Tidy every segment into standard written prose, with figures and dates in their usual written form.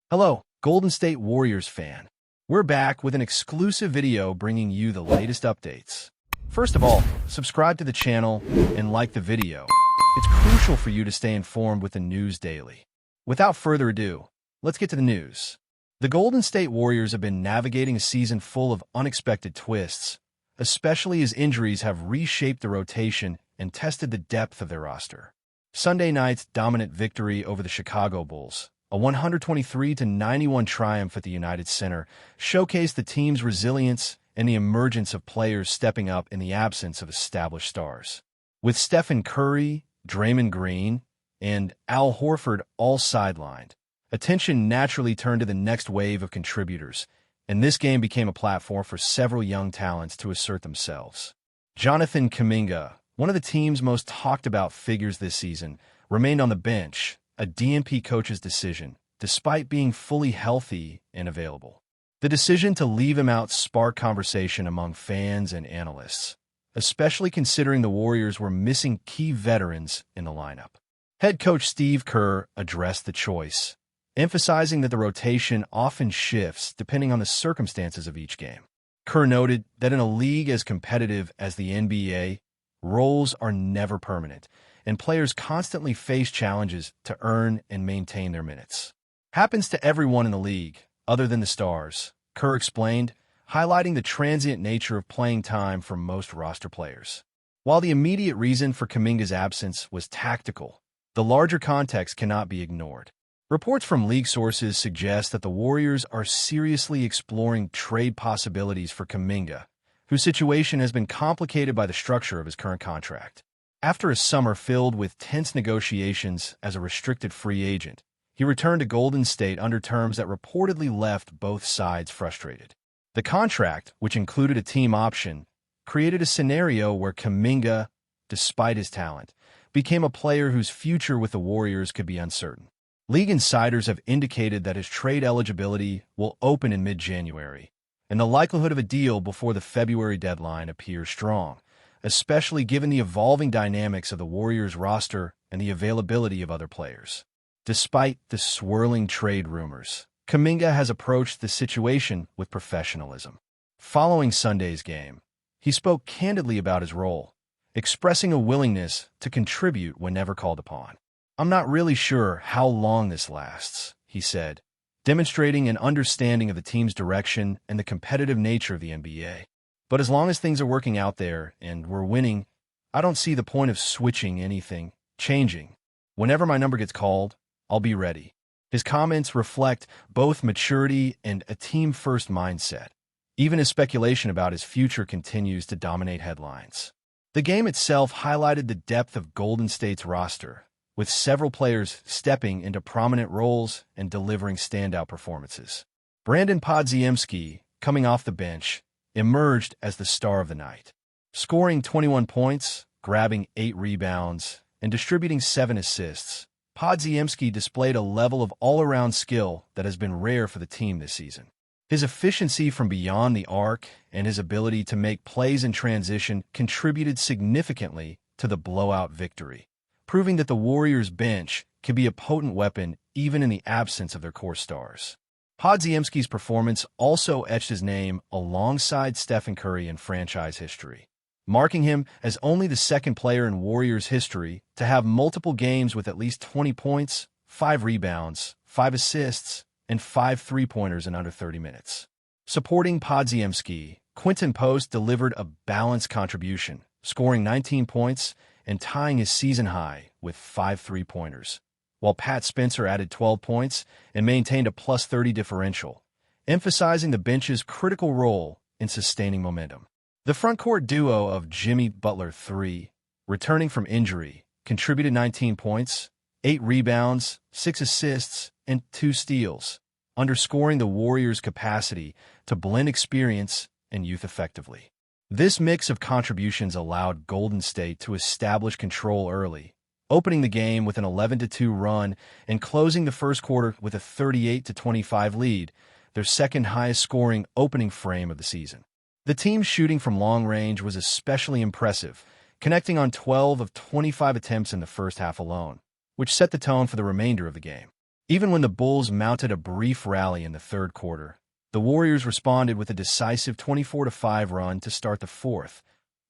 Hello, Golden State Warriors fan. We're back with an exclusive video bringing you the latest updates. First of all, subscribe to the channel and like the video. It's crucial for you to stay informed with the news daily. Without further ado, let's get to the news. The Golden State Warriors have been navigating a season full of unexpected twists, especially as injuries have reshaped the rotation and tested the depth of their roster. Sunday night's dominant victory over the Chicago Bulls, a 123-91 triumph at the United Center, showcased the team's resilience and the emergence of players stepping up in the absence of established stars. With Stephen Curry, Draymond Green, and Al Horford all sidelined, attention naturally turned to the next wave of contributors, and this game became a platform for several young talents to assert themselves. Jonathan Kuminga, one of the team's most talked-about figures this season, remained on the bench, a DNP coach's decision, despite being fully healthy and available. The decision to leave him out sparked conversation among fans and analysts, especially considering the Warriors were missing key veterans in the lineup. Head coach Steve Kerr addressed the choice, emphasizing that the rotation often shifts depending on the circumstances of each game. Kerr noted that in a league as competitive as the NBA, roles are never permanent, and players constantly face challenges to earn and maintain their minutes. Happens to everyone in the league, other than the stars, Kerr explained, highlighting the transient nature of playing time for most roster players. While the immediate reason for Kuminga's absence was tactical, the larger context cannot be ignored. Reports from league sources suggest that the Warriors are seriously exploring trade possibilities for Kuminga, whose situation has been complicated by the structure of his current contract. After a summer filled with tense negotiations as a restricted free agent, he returned to Golden State under terms that reportedly left both sides frustrated. The contract, which included a team option, created a scenario where Kuminga, despite his talent, became a player whose future with the Warriors could be uncertain. League insiders have indicated that his trade eligibility will open in mid-January, and the likelihood of a deal before the February deadline appears strong, especially given the evolving dynamics of the Warriors roster and the availability of other players. Despite the swirling trade rumors, Kuminga has approached the situation with professionalism. Following Sunday's game, he spoke candidly about his role, expressing a willingness to contribute whenever called upon. "I'm not really sure how long this lasts," he said, demonstrating an understanding of the team's direction and the competitive nature of the NBA. "But as long as things are working out there and we're winning, I don't see the point of changing. Whenever my number gets called, I'll be ready." His comments reflect both maturity and a team-first mindset, even as speculation about his future continues to dominate headlines. The game itself highlighted the depth of Golden State's roster, with several players stepping into prominent roles and delivering standout performances. Brandon Podziemski, coming off the bench, emerged as the star of the night. Scoring 21 points, grabbing 8 rebounds, and distributing 7 assists, Podziemski displayed a level of all-around skill that has been rare for the team this season. His efficiency from beyond the arc and his ability to make plays in transition contributed significantly to the blowout victory, proving that the Warriors' bench can be a potent weapon even in the absence of their core stars. Podziemski's performance also etched his name alongside Stephen Curry in franchise history, marking him as only the second player in Warriors history to have multiple games with at least 20 points, 5 rebounds, 5 assists, and 5 three-pointers in under 30 minutes. Supporting Podziemski, Quinton Post delivered a balanced contribution, scoring 19 points and tying his season high with 5 three-pointers, while Pat Spencer added 12 points and maintained a +30 differential, emphasizing the bench's critical role in sustaining momentum. The frontcourt duo of Jimmy Butler III, returning from injury, contributed 19 points, 8 rebounds, 6 assists, and 2 steals, underscoring the Warriors' capacity to blend experience and youth effectively. This mix of contributions allowed Golden State to establish control early, opening the game with an 11-2 run and closing the first quarter with a 38-25 lead, their second highest scoring opening frame of the season. The team's shooting from long range was especially impressive, connecting on 12 of 25 attempts in the first half alone, which set the tone for the remainder of the game. Even when the Bulls mounted a brief rally in the third quarter, the Warriors responded with a decisive 24-5 run to start the fourth,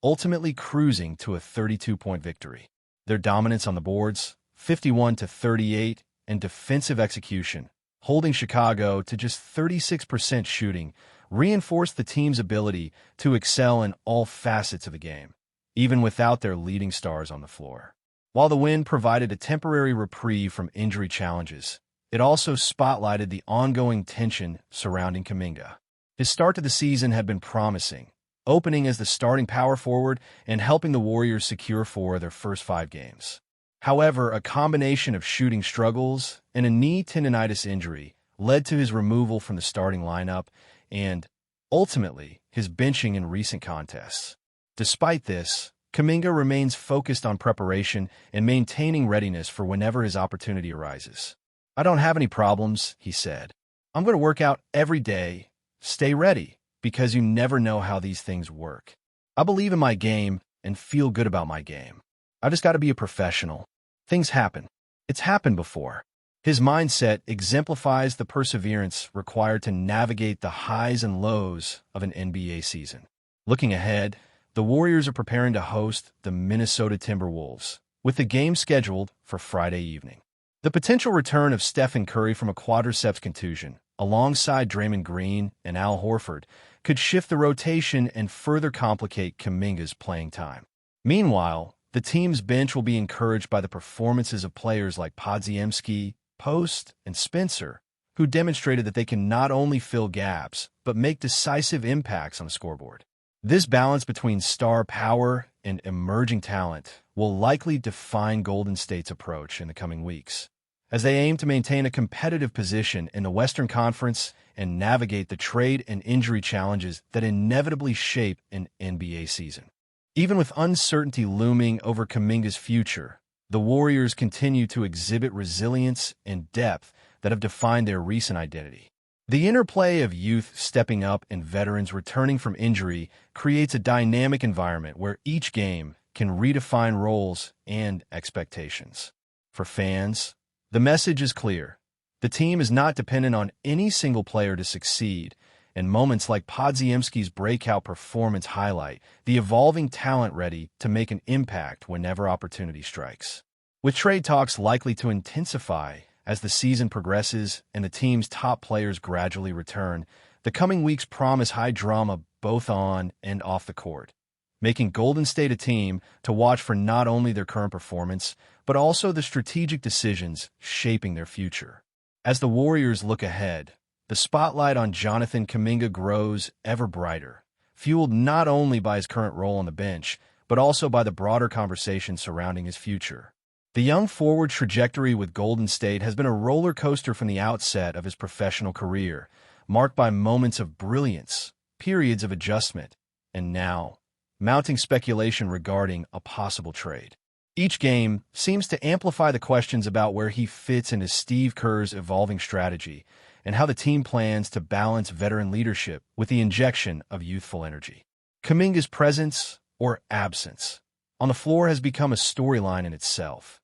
ultimately cruising to a 32-point victory. Their dominance on the boards, 51-38, and defensive execution, holding Chicago to just 36% shooting, reinforced the team's ability to excel in all facets of the game, even without their leading stars on the floor. While the win provided a temporary reprieve from injury challenges, it also spotlighted the ongoing tension surrounding Kuminga. His start to the season had been promising, opening as the starting power forward and helping the Warriors secure 4 of their first 5 games. However, a combination of shooting struggles and a knee tendonitis injury led to his removal from the starting lineup and, ultimately, his benching in recent contests. Despite this, Kuminga remains focused on preparation and maintaining readiness for whenever his opportunity arises. "I don't have any problems," he said. "I'm going to work out every day, stay ready, because you never know how these things work. I believe in my game and feel good about my game. I just got to be a professional. Things happen. It's happened before." His mindset exemplifies the perseverance required to navigate the highs and lows of an NBA season. Looking ahead, the Warriors are preparing to host the Minnesota Timberwolves, with the game scheduled for Friday evening. The potential return of Stephen Curry from a quadriceps contusion, alongside Draymond Green and Al Horford, could shift the rotation and further complicate Kuminga's playing time. Meanwhile, the team's bench will be encouraged by the performances of players like Podziemski, Post, and Spencer, who demonstrated that they can not only fill gaps, but make decisive impacts on the scoreboard. This balance between star power and emerging talent will likely define Golden State's approach in the coming weeks, as they aim to maintain a competitive position in the Western Conference and navigate the trade and injury challenges that inevitably shape an NBA season. Even with uncertainty looming over Kuminga's future, the Warriors continue to exhibit resilience and depth that have defined their recent identity. The interplay of youth stepping up and veterans returning from injury creates a dynamic environment where each game can redefine roles and expectations. For fans, the message is clear. The team is not dependent on any single player to succeed, and moments like Podziemski's breakout performance highlight the evolving talent ready to make an impact whenever opportunity strikes. With trade talks likely to intensify as the season progresses and the team's top players gradually return, the coming weeks promise high drama both on and off the court, making Golden State a team to watch for not only their current performance, but also the strategic decisions shaping their future. As the Warriors look ahead, the spotlight on Jonathan Kuminga grows ever brighter, fueled not only by his current role on the bench, but also by the broader conversation surrounding his future. The young forward's trajectory with Golden State has been a roller coaster from the outset of his professional career, marked by moments of brilliance, periods of adjustment, and now, mounting speculation regarding a possible trade. Each game seems to amplify the questions about where he fits into Steve Kerr's evolving strategy and how the team plans to balance veteran leadership with the injection of youthful energy. Kuminga's presence, or absence, on the floor has become a storyline in itself,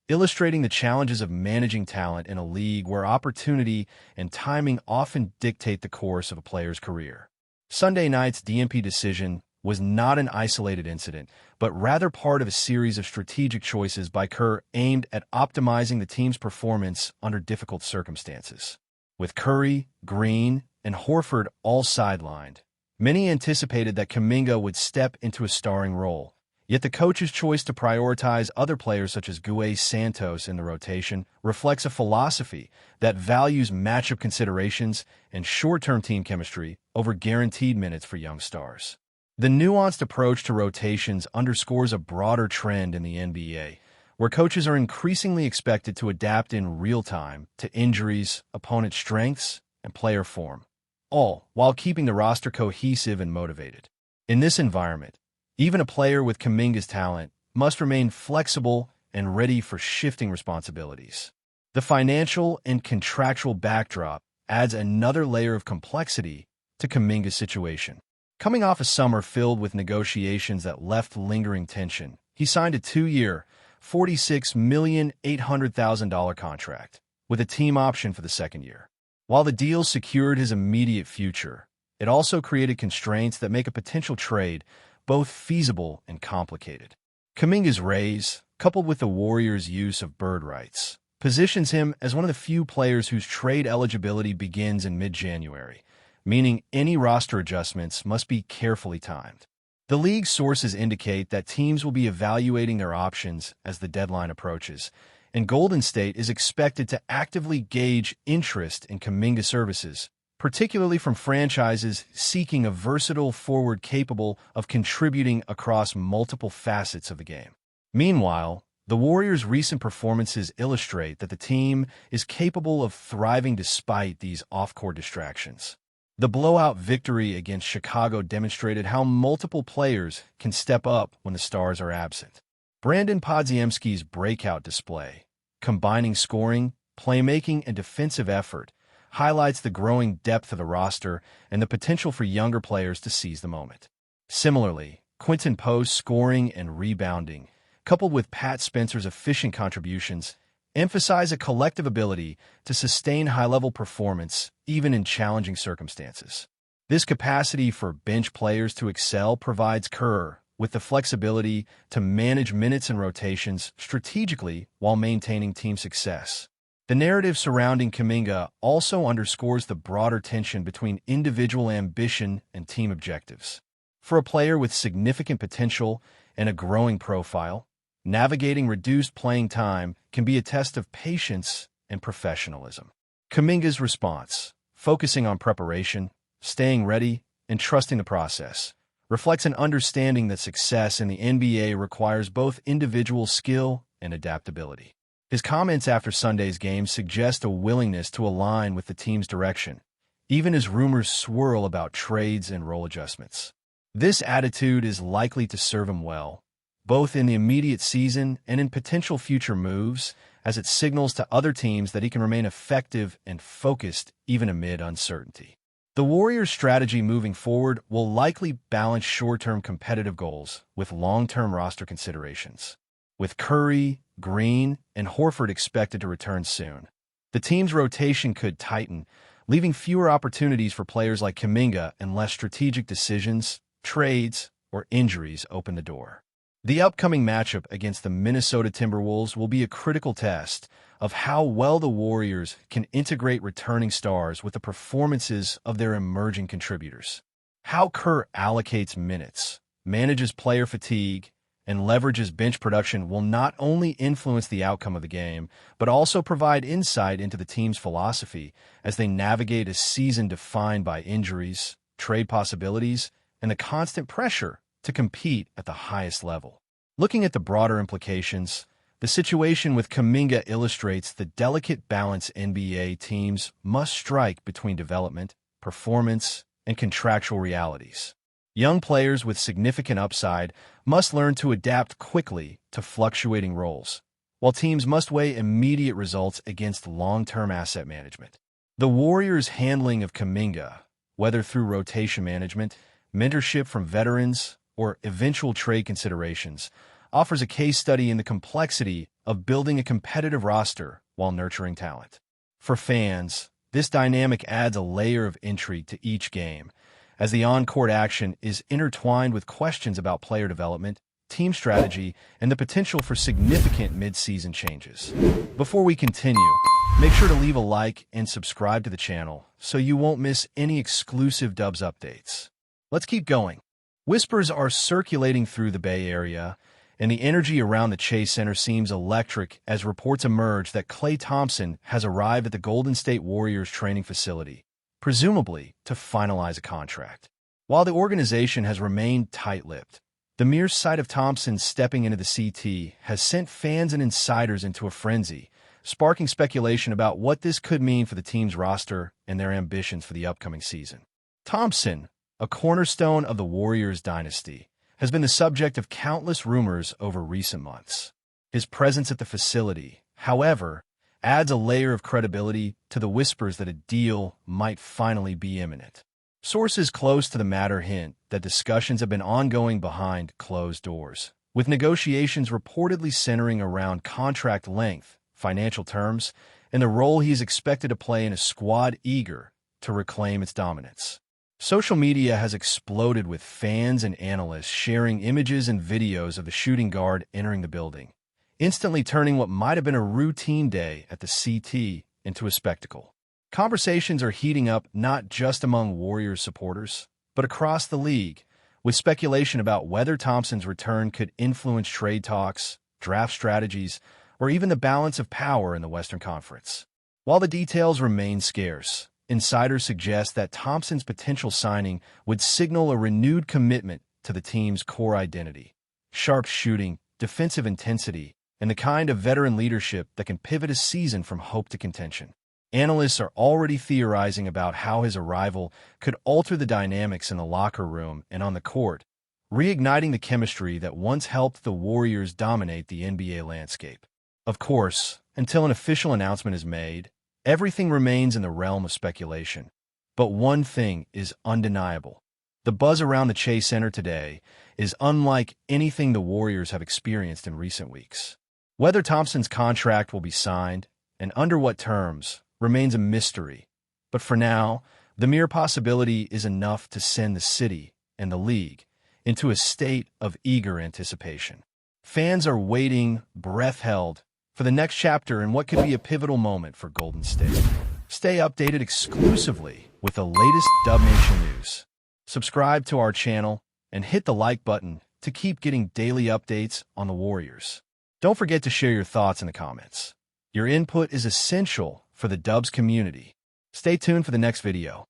illustrating the challenges of managing talent in a league where opportunity and timing often dictate the course of a player's career. Sunday night's DNP decision was not an isolated incident, but rather part of a series of strategic choices by Kerr aimed at optimizing the team's performance under difficult circumstances. With Curry, Green, and Horford all sidelined, many anticipated that Kuminga would step into a starring role. Yet the coach's choice to prioritize other players such as Gue Santos in the rotation reflects a philosophy that values matchup considerations and short-term team chemistry over guaranteed minutes for young stars. The nuanced approach to rotations underscores a broader trend in the NBA, where coaches are increasingly expected to adapt in real time to injuries, opponent strengths, and player form, all while keeping the roster cohesive and motivated. In this environment, even a player with Kuminga's talent must remain flexible and ready for shifting responsibilities. The financial and contractual backdrop adds another layer of complexity to Kuminga's situation. Coming off a summer filled with negotiations that left lingering tension, he signed a 2-year, $46,800,000 contract, with a team option for the second year. While the deal secured his immediate future, it also created constraints that make a potential trade both feasible and complicated. Kuminga's raise, coupled with the Warriors' use of bird rights, positions him as one of the few players whose trade eligibility begins in mid-January, meaning any roster adjustments must be carefully timed. The league's sources indicate that teams will be evaluating their options as the deadline approaches, and Golden State is expected to actively gauge interest in Kuminga services, particularly from franchises seeking a versatile forward capable of contributing across multiple facets of the game. Meanwhile, the Warriors' recent performances illustrate that the team is capable of thriving despite these off-court distractions. The blowout victory against Chicago demonstrated how multiple players can step up when the stars are absent. Brandon Podziemski's breakout display, combining scoring, playmaking, and defensive effort, highlights the growing depth of the roster and the potential for younger players to seize the moment. Similarly, Quinton Post's scoring and rebounding, coupled with Pat Spencer's efficient contributions, emphasize a collective ability to sustain high-level performance even in challenging circumstances. This capacity for bench players to excel provides Kerr with the flexibility to manage minutes and rotations strategically while maintaining team success. The narrative surrounding Kuminga also underscores the broader tension between individual ambition and team objectives. For a player with significant potential and a growing profile, navigating reduced playing time can be a test of patience and professionalism. Kuminga's response, focusing on preparation, staying ready, and trusting the process, reflects an understanding that success in the NBA requires both individual skill and adaptability. His comments after Sunday's game suggest a willingness to align with the team's direction, even as rumors swirl about trades and role adjustments. This attitude is likely to serve him well, both in the immediate season and in potential future moves, as it signals to other teams that he can remain effective and focused even amid uncertainty. The Warriors' strategy moving forward will likely balance short-term competitive goals with long-term roster considerations. With Curry, Green, and Horford expected to return soon, the team's rotation could tighten, leaving fewer opportunities for players like Kuminga unless strategic decisions, trades, or injuries open the door. The upcoming matchup against the Minnesota Timberwolves will be a critical test of how well the Warriors can integrate returning stars with the performances of their emerging contributors. How Kerr allocates minutes, manages player fatigue, and leverages bench production will not only influence the outcome of the game, but also provide insight into the team's philosophy as they navigate a season defined by injuries, trade possibilities, and the constant pressure to compete at the highest level. Looking at the broader implications, the situation with Kuminga illustrates the delicate balance NBA teams must strike between development, performance, and contractual realities. Young players with significant upside must learn to adapt quickly to fluctuating roles, while teams must weigh immediate results against long-term asset management. The Warriors' handling of Kuminga, whether through rotation management, mentorship from veterans, or eventual trade considerations, offers a case study in the complexity of building a competitive roster while nurturing talent. For fans, this dynamic adds a layer of intrigue to each game, as the on-court action is intertwined with questions about player development, team strategy, and the potential for significant mid-season changes. Before we continue, make sure to leave a like and subscribe to the channel so you won't miss any exclusive Dubs updates. Let's keep going. Whispers are circulating through the Bay Area, and the energy around the Chase Center seems electric as reports emerge that Klay Thompson has arrived at the Golden State Warriors training facility, presumably to finalize a contract. While the organization has remained tight-lipped, the mere sight of Thompson stepping into the CT has sent fans and insiders into a frenzy, sparking speculation about what this could mean for the team's roster and their ambitions for the upcoming season. Thompson, a cornerstone of the Warriors dynasty, has been the subject of countless rumors over recent months. His presence at the facility, however, adds a layer of credibility to the whispers that a deal might finally be imminent. Sources close to the matter hint that discussions have been ongoing behind closed doors, with negotiations reportedly centering around contract length, financial terms, and the role he's expected to play in a squad eager to reclaim its dominance. Social media has exploded with fans and analysts sharing images and videos of the shooting guard entering the building, instantly turning what might have been a routine day at the CT into a spectacle. Conversations are heating up not just among Warriors supporters, but across the league, with speculation about whether Thompson's return could influence trade talks, draft strategies, or even the balance of power in the Western Conference. While the details remain scarce, insiders suggest that Thompson's potential signing would signal a renewed commitment to the team's core identity: sharp shooting, defensive intensity, and the kind of veteran leadership that can pivot a season from hope to contention. Analysts are already theorizing about how his arrival could alter the dynamics in the locker room and on the court, reigniting the chemistry that once helped the Warriors dominate the NBA landscape. Of course, until an official announcement is made, everything remains in the realm of speculation. But one thing is undeniable. The buzz around the Chase Center today is unlike anything the Warriors have experienced in recent weeks. Whether Thompson's contract will be signed, and under what terms, remains a mystery. But for now, the mere possibility is enough to send the city and the league into a state of eager anticipation. Fans are waiting, breath held, for the next chapter in what could be a pivotal moment for Golden State. Stay updated exclusively with the latest Dub Nation news. Subscribe to our channel and hit the like button to keep getting daily updates on the Warriors. Don't forget to share your thoughts in the comments. Your input is essential for the Dubs community. Stay tuned for the next video.